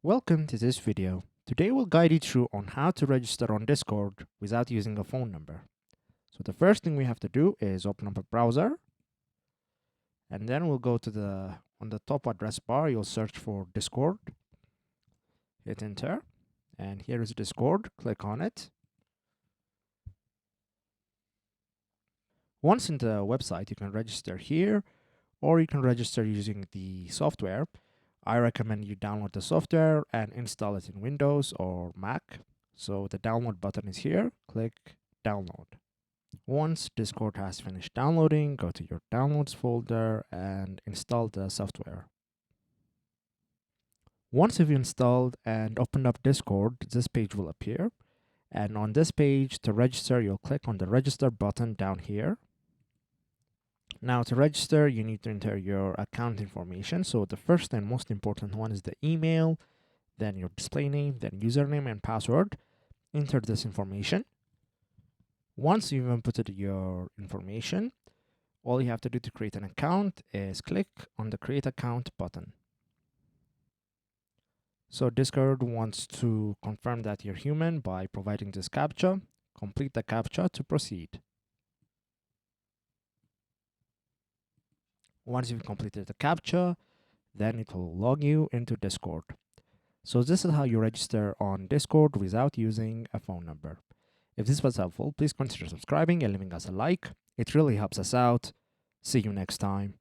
Welcome to this video. Today we'll guide you through on how to register on Discord without using a phone number. So the first thing we have to do is open up a browser, and then we'll go to on the top address bar, you'll search for Discord, hit enter, and here is Discord, click on it. Once in the website, you can register here, or you can register using the software. I recommend you download the software and install it in Windows or Mac. So the download button is here, click download. Once Discord has finished downloading, go to your downloads folder and install the software. Once you've installed and opened up Discord, this page will appear. And on this page, to register, you'll click on the register button down here. Now to register, you need to enter your account information. So the first and most important one is the email, then your display name, then username and password. Enter this information. Once you've inputted your information, all you have to do to create an account is click on the create account button. So Discord wants to confirm that you're human by providing this CAPTCHA. Complete the CAPTCHA to proceed. Once you've completed the CAPTCHA, then it will log you into Discord. So this is how you register on Discord without using a phone number. If this was helpful, please consider subscribing and leaving us a like. It really helps us out. See you next time.